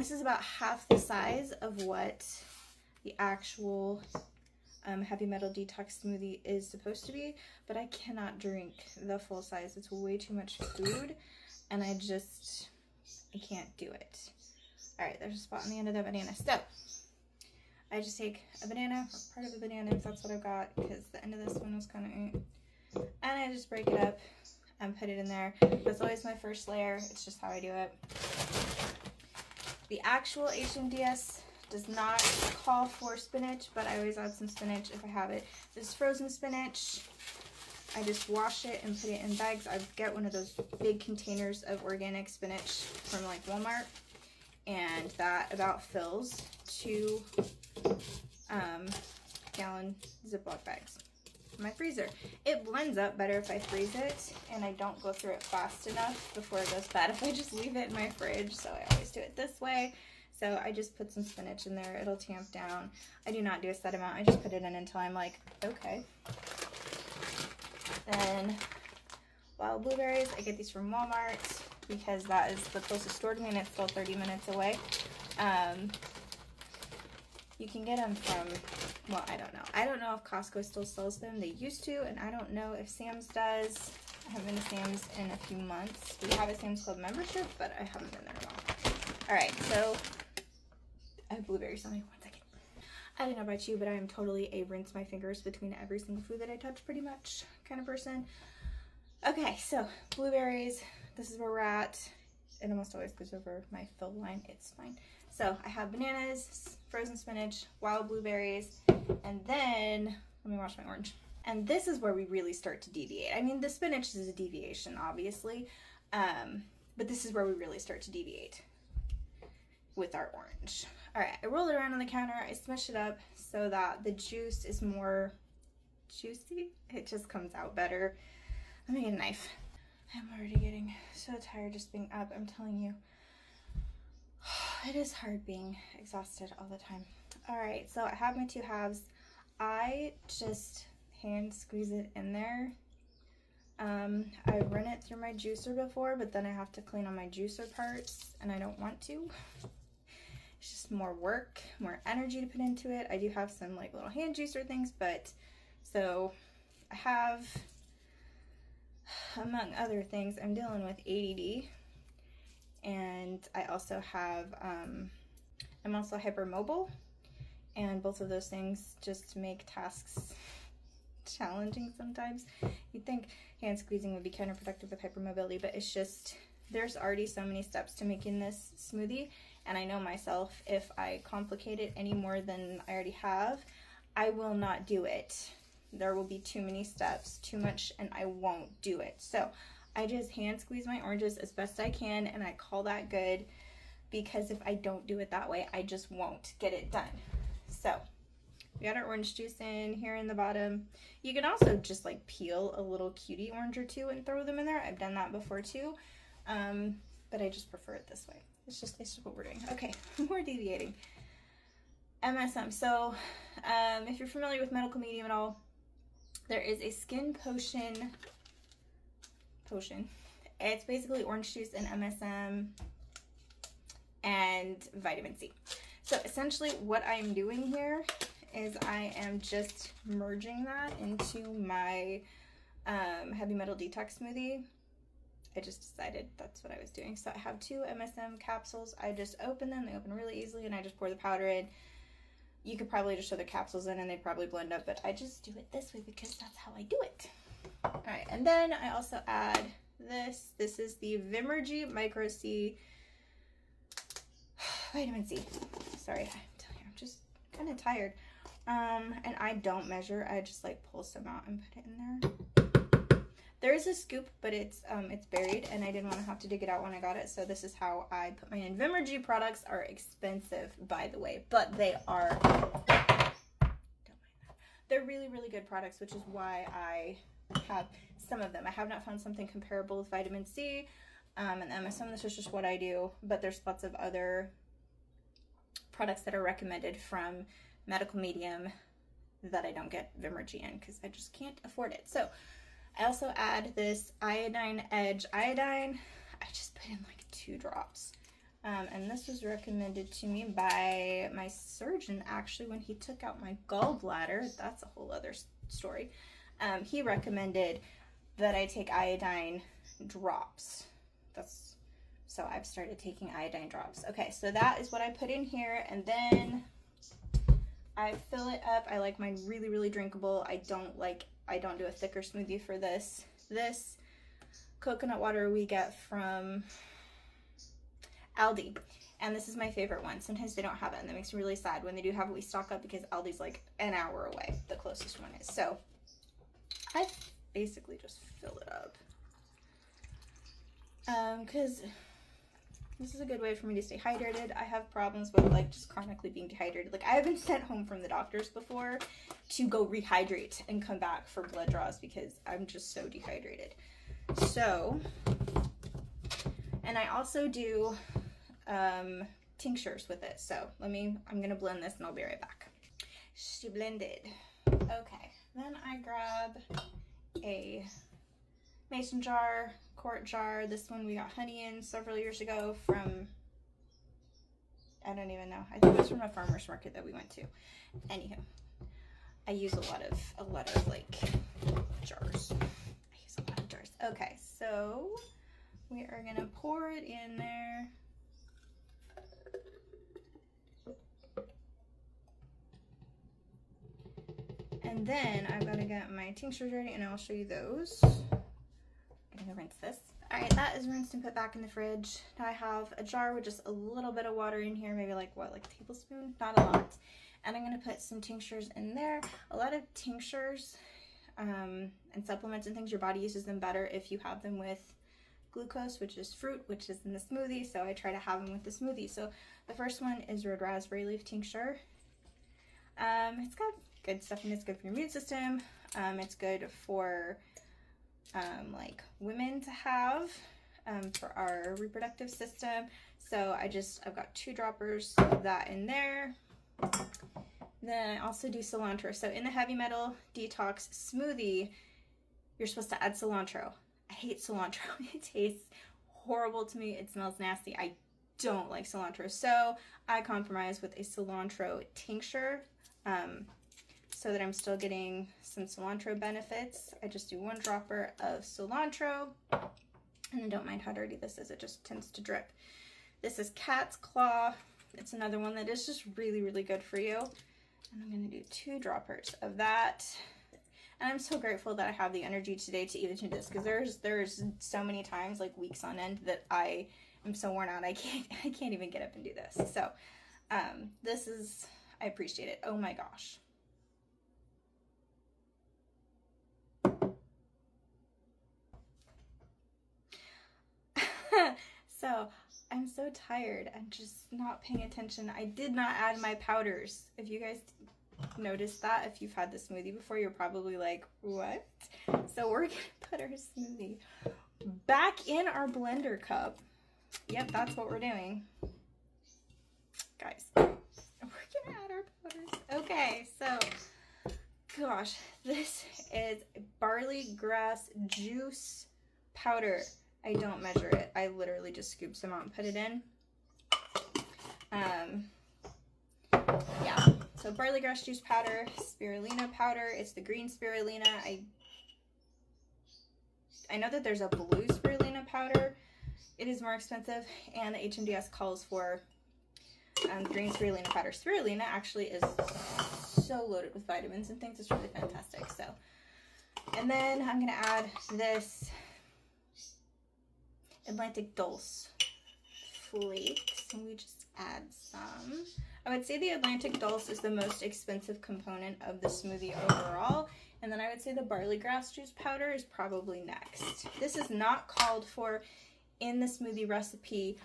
This is about half the size of what the actual heavy metal detox smoothie is supposed to be, but I cannot drink the full size. It's way too much food, and I can't do it. All right, there's a spot on the end of the banana. So I just take a banana, or part of a banana if that's what I've got, because the end of this one was kind of, and I just break it up and put it in there. That's always my first layer. It's just how I do it. The actual HMDS does not call for spinach, but I always add some spinach if I have it. This is frozen spinach. I just wash it and put it in bags. I get one of those big containers of organic spinach from like Walmart, and that about fills 2 gallon Ziploc bags in my freezer. It blends up better if I freeze it, and I don't go through it fast enough before it goes bad if I just leave it in my fridge, so I always do it this way. So I just put some spinach in there. It'll tamp down. I do not do a set amount. I just put it in until I'm like, okay. Then wild blueberries. I get these from Walmart because that is the closest store to me, and it's still 30 minutes away. You can get them from, well, I don't know. I don't know if Costco still sells them. They used to, and I don't know if Sam's does. I haven't been to Sam's in a few months. We have a Sam's Club membership, but I haven't been there in a while. All right, so I have blueberries on me. 1 second. I don't know about you, but I am totally a rinse my fingers between every single food that I touch pretty much kind of person. Okay, so blueberries. This is where we're at. It almost always goes over my fill line. It's fine. So I have bananas, frozen spinach, wild blueberries, and then let me wash my orange. And this is where we really start to deviate. I mean, the spinach is a deviation, obviously, but this is where we really start to deviate with our orange. All right, I roll it around on the counter. I smush it up so that the juice is more juicy. It just comes out better. Let me get a knife. I'm already getting so tired just being up. I'm telling you, it is hard being exhausted all the time. All right, so I have my 2 halves. I just hand squeeze it in there. I run it through my juicer before, but then I have to clean all my juicer parts, and I don't want to. It's just more work, more energy to put into it. I do have some like little hand juicer things, but so I have, among other things, I'm dealing with ADD, and I also have, I'm also hypermobile, and both of those things just make tasks challenging sometimes. You'd think hand squeezing would be counterproductive with hypermobility, but it's just, there's already so many steps to making this smoothie, and I know myself, if I complicate it any more than I already have, I will not do it. There will be too many steps, too much, and I won't do it. So I just hand squeeze my oranges as best I can, and I call that good, because if I don't do it that way, I just won't get it done. So we got our orange juice in here in the bottom. You can also just like peel a little cutie orange or 2 and throw them in there. I've done that before too, but I just prefer it this way. It's just what we're doing. Okay, we're deviating. MSM. So if you're familiar with medical medium at all, there is a skin potion. It's basically orange juice and MSM and vitamin C. So essentially what I'm doing here is I am just merging that into my heavy metal detox smoothie. I just decided that's what I was doing. So I have 2 MSM capsules. I just open them. They open really easily, and I just pour the powder in. You could probably just throw the capsules in and they'd probably blend up, but I just do it this way because that's how I do it. All right, and then I also add this. This is the Vimergy Micro C Vitamin C. Sorry, I'm telling you, I'm just kind of tired. And I don't measure. I just like pull some out and put it in there. There is a scoop, but it's buried, and I didn't want to have to dig it out when I got it, so this is how I put mine in. Vimergy products are expensive, by the way, but they are, don't mind that. They're really, really good products, which is why I have some of them. I have not found something comparable with vitamin C and MSM. This is just what I do, but there's lots of other products that are recommended from medical medium that I don't get Vimergy in because I just can't afford it. So I also add this Iodine Edge iodine. I just put in like 2 drops. And this was recommended to me by my surgeon, actually, when he took out my gallbladder. That's a whole other story. He recommended that I take iodine drops. So I've started taking iodine drops. Okay, so that is what I put in here, and then I fill it up. I like mine really, really drinkable. I don't do a thicker smoothie for this. This coconut water we get from Aldi, and this is my favorite one. Sometimes they don't have it, and that makes me really sad. When they do have it, we stock up because Aldi's like an hour away, the closest one is. So I basically just fill it up because this is a good way for me to stay hydrated. I have problems with like just chronically being dehydrated. Like, I have been sent home from the doctors before to go rehydrate and come back for blood draws because I'm just so dehydrated. So, and I also do tinctures with it. So I'm gonna blend this and I'll be right back. She blended. Okay, then I grab a mason jar, quart jar. This one we got honey in several years ago from, I don't even know. I think it was from a farmer's market that we went to. Anywho, I use a lot of like jars. I use a lot of jars. Okay, so we are gonna pour it in there. And then I've got to get my tinctures ready, and I'll show you those. I'm gonna rinse this. All right, that is rinsed and put back in the fridge. Now I have a jar with just a little bit of water in here, maybe like what, like a tablespoon? Not a lot. And I'm gonna put some tinctures in there. A lot of tinctures and supplements and things, your body uses them better if you have them with glucose, which is fruit, which is in the smoothie. So I try to have them with the smoothie. So the first one is red raspberry leaf tincture. It's got good stuff in it. It's good for your immune system. It's good for like women to have for our reproductive system. So I've got 2 droppers of that in there. Then I also do cilantro. So in the heavy metal detox smoothie, you're supposed to add cilantro. I hate cilantro. It tastes horrible to me. It smells nasty. I don't like cilantro. So I compromise with a cilantro tincture so that I'm still getting some cilantro benefits. I just do 1 dropper of cilantro, and I don't mind how dirty this is. It just tends to drip. This is cat's claw. It's another one that is just really, really good for you. And I'm gonna do 2 droppers of that. And I'm so grateful that I have the energy today to even do this, because there's so many times, like weeks on end, that I am so worn out I can't even get up and do this. So I appreciate it. Oh my gosh. So I'm so tired. I'm just not paying attention. I did not add my powders. If you guys noticed that, if you've had the smoothie before, you're probably like, what? So we're gonna put our smoothie back in our blender cup. Yep, that's what we're doing. Guys, we're gonna add our powders. Okay, so, gosh, this is barley grass juice powder. I don't measure it. I literally just scoop some out and put it in. Yeah, so barley grass juice powder, spirulina powder. It's the green spirulina. I know that there's a blue spirulina powder. It is more expensive, and the HMDS calls for green spirulina powder. Spirulina actually is so loaded with vitamins and things. It's really fantastic. So, and then I'm gonna add this Atlantic Dulce flakes, and we just add some. I would say the Atlantic Dulce is the most expensive component of the smoothie overall, and then I would say the barley grass juice powder is probably next. This is not called for in the smoothie recipe,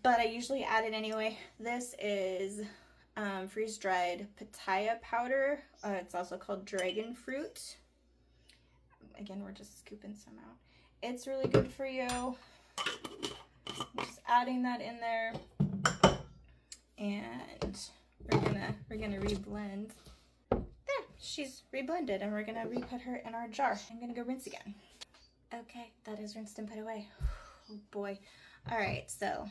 but I usually add it anyway. This is freeze-dried pitaya powder. It's also called dragon fruit. Again, we're just scooping some out. It's really good for you. Just adding that in there, and we're gonna reblend. There, she's reblended, and we're gonna re-put her in our jar. I'm gonna go rinse again. Okay, that is rinsed and put away. Oh boy. All right, so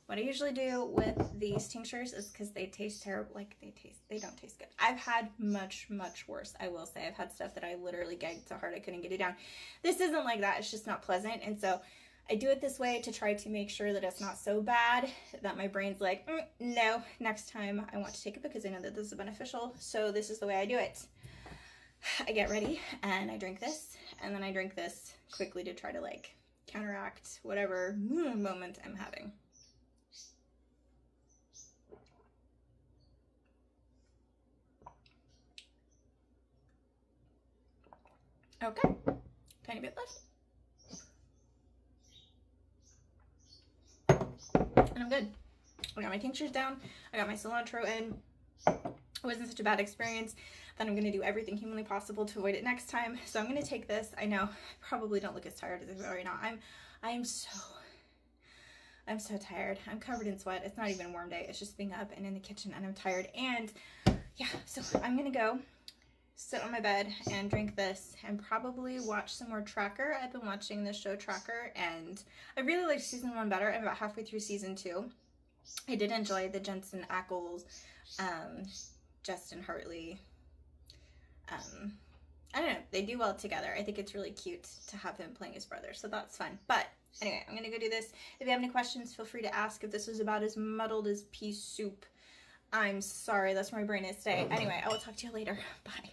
What I usually do with these tinctures is, because they taste terrible, like they don't taste good. I've had much worse, I will say. I've had stuff that I literally gagged so hard I couldn't get it down. This isn't like that. It's just not pleasant. And so I do it this way to try to make sure that it's not so bad that my brain's like, no, next time I want to take it because I know that this is beneficial. So this is the way I do it. I get ready and I drink this, and then I drink this quickly to try to like counteract whatever moment I'm having. Okay, tiny bit left. And I'm good. I got my tinctures down. I got my cilantro in. It wasn't such a bad experience. Then I'm going to do everything humanly possible to avoid it next time. So I'm going to take this. I know I probably don't look as tired as I feel right now. I'm so tired. I'm covered in sweat. It's not even a warm day. It's just being up and in the kitchen, and I'm tired. And yeah, so I'm going to go sit on my bed and drink this and probably watch some more Tracker. I've been watching this show Tracker, and I really liked season 1 better. I'm about halfway through season 2. I did enjoy the Jensen Ackles, Justin Hartley. I don't know, they do well together. I think it's really cute to have him playing his brother, so that's fun. But anyway, I'm gonna go do this. If you have any questions, feel free to ask. If this was about as muddled as pea soup, I'm sorry, that's where my brain is today. Anyway, I will talk to you later. Bye.